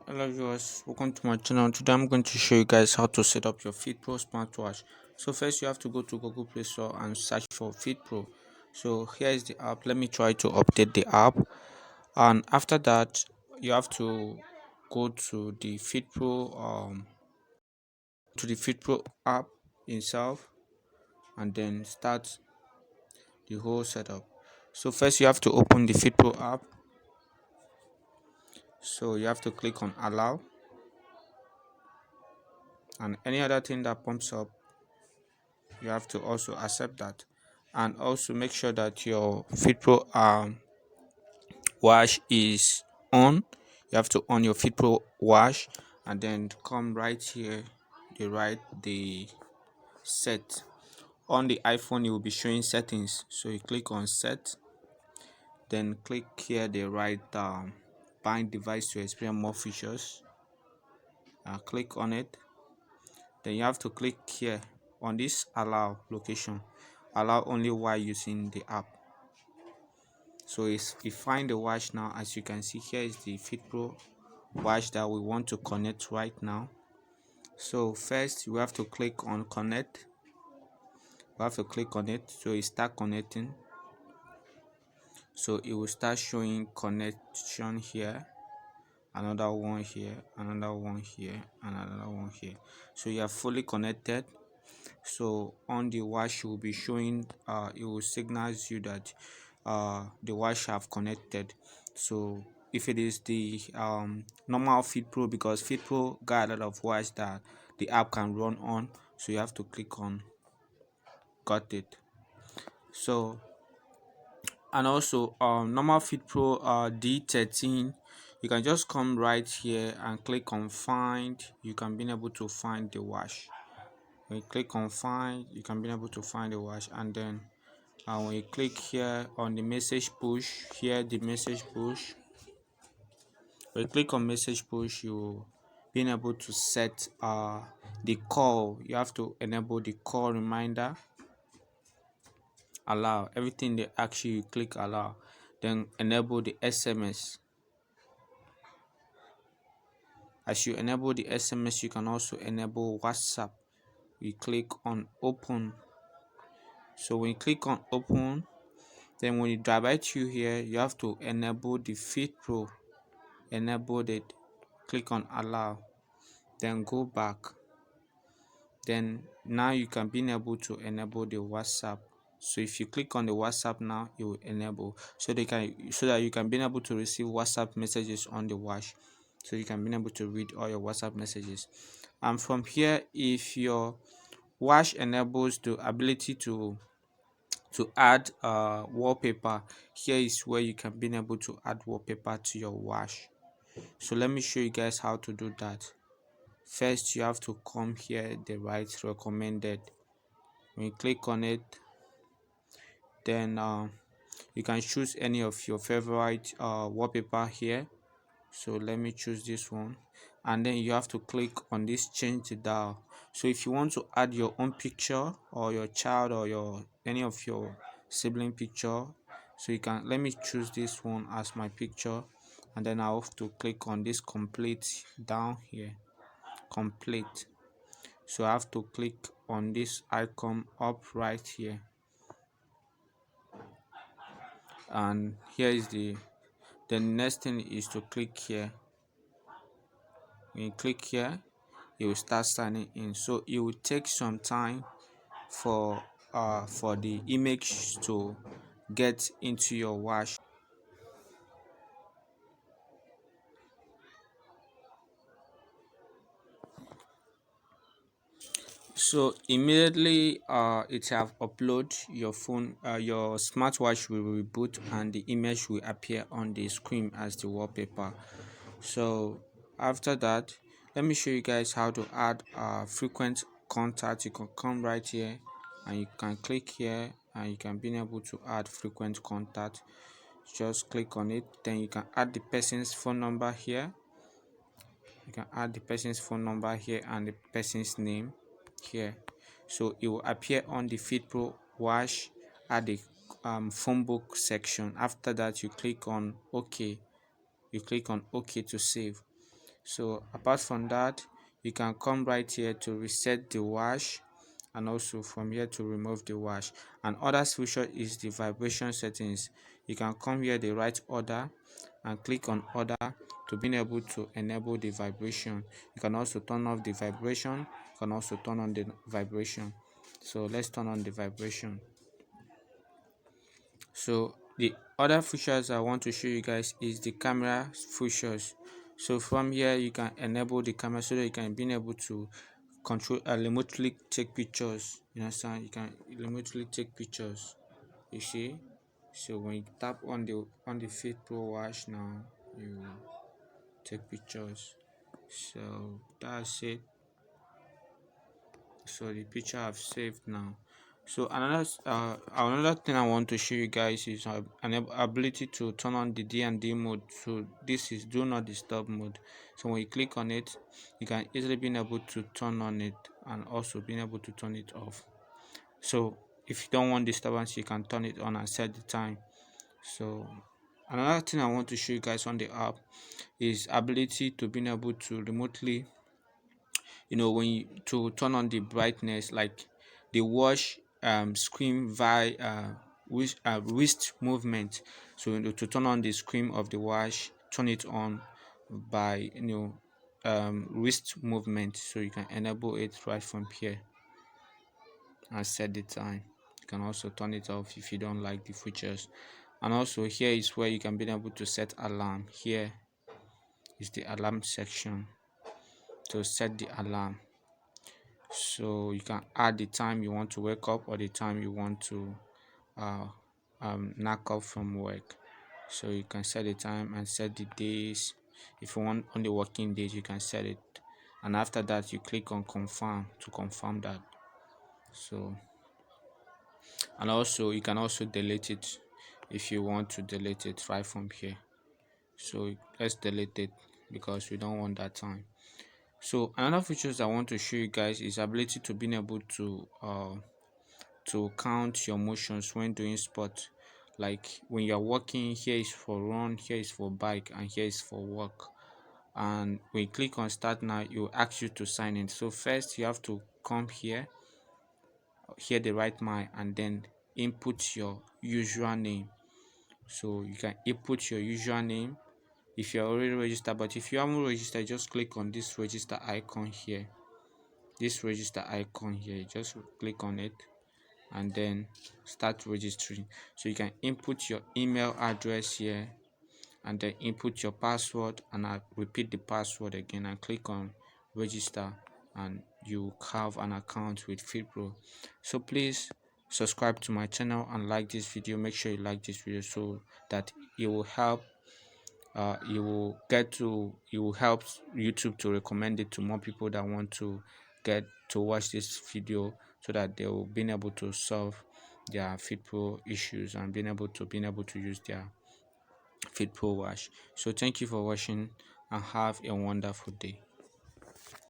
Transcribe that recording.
Hello viewers, welcome to my channel. Today I'm going to show you guys how to set up your FitPro SmartWatch. So first you have to go to Google Play Store and search for FitPro. So here is the app. Let me try to update the app, and after that you have to go to the FitPro app itself and then start the whole setup. So first you have to open the FitPro app. So you have to click on allow, and any other thing that pops up you have to also accept that, and also make sure that your FitPro wash is on. You have to on your FitPro wash and then come right here, they write the set. On the iPhone it will be showing settings, so you click on set, then click here, they write bind device to experience more features. Click on it, then you have to click here on this allow location, allow only while using the app. So if we find the watch now, as you can see here is the FitPro watch that we want to connect right now. So first you have to click on connect. You have to click on it, so it start connecting. So it will start showing connection here, another one here, another one here, and another one here. So you are fully connected. So on the watch will be showing, it will signals you that the watch have connected. So if it is the normal FitPro, because FitPro got a lot of watch that the app can run on, so you have to click on got it. So and also normal FitPro D13, you can just come right here and click on find. You can be able to find the watch. When you click on find, you can be able to find the watch, and then when you click here on the message push, here the message push, when you click on message push, you being able to set the call. You have to enable the call reminder, allow everything they ask you, you click allow, then enable the SMS. As you enable the SMS, you can also enable WhatsApp. You click on open. So when you click on open, then when you direct you here, you have to enable the FitPro, enable it, click on allow, then go back. Then now you can be able to enable the WhatsApp. So if you click on the WhatsApp now, it will enable, so that you can be able to receive WhatsApp messages on the watch. So you can be able to read all your WhatsApp messages. And from here, if your watch enables the ability to add wallpaper, here is where you can be able to add wallpaper to your watch. So let me show you guys how to do that. First you have to come here, the right recommended. When you click on it, then you can choose any of your favorite wallpaper here. So let me choose this one, and then you have to click on this change the dial. So if you want to add your own picture or your child or your any of your sibling picture, so you can, let me choose this one as my picture, and then I have to click on this complete down here, complete. So I have to click on this icon up right here, and here is the next thing is to click here. When you click here, you will start signing in. So it will take some time for the image to get into your watch. So immediately it have upload your phone, your smartwatch will reboot, and the image will appear on the screen as the wallpaper. So after that, let me show you guys how to add frequent contact. You can come right here and you can click here, and you can be able to add frequent contact. Just click on it, then you can add the person's phone number here. You can add the person's phone number here and the person's name here. So it will appear on the FitPro watch at the phone book section. After that, you click on OK. You click on OK to save. So apart from that, you can come right here to reset the watch, and also from here to remove the watch. And other feature is the vibration settings. You can come here the right order and click on order to be able to enable the vibration. You can also turn off the vibration. You can also turn on the vibration. So let's turn on the vibration. So the other features I want to show you guys is the camera features. So from here you can enable the camera so that you can be able to control remotely take pictures. You understand? You can remotely take pictures. You see? So when you tap on the FitPro watch now, you take pictures. So that's it. So the picture I've saved now. So another thing I want to show you guys is an ability to turn on the D&D mode. So this is do not disturb mode. So when you click on it, you can easily be able to turn on it and also being able to turn it off. So if you don't want disturbance, you can turn it on and set the time. So another thing I want to show you guys on the app is ability to being able to remotely, when you to turn on the brightness, like the watch screen via wrist movement. So to turn on the screen of the watch, turn it on by wrist movement. So you can enable it right from here and set the time. You can also turn it off if you don't like the features. And also here is where you can be able to set alarm. Here is the alarm section to set the alarm. So you can add the time you want to wake up or the time you want to uh, knock off from work. So you can set the time and set the days. If you want on the working days, you can set it, and after that you click on confirm to confirm that. So, and also you can also delete it if you want to delete it right from here. So let's delete it because we don't want that time. So another features I want to show you guys is ability to being able to count your motions when doing sport. Like when you're walking, here is for run, here is for bike, and here is for walk. And when you click on start now, it will ask you to sign in. So first you have to come here the right mile, and then input your username. So you can input your username if you're already registered, but if you haven't registered, just click on this register icon here. This register icon here, just click on it and then start registering. So you can input your email address here and then input your password, and I repeat the password again and click on register, and you have an account with FitPro. So please subscribe to my channel and like this video. Make sure you like this video so that it will help you will help YouTube to recommend it to more people that want to get to watch this video, so that they will be able to solve their FitPro issues and being able to use their FitPro watch. So thank you for watching and have a wonderful day.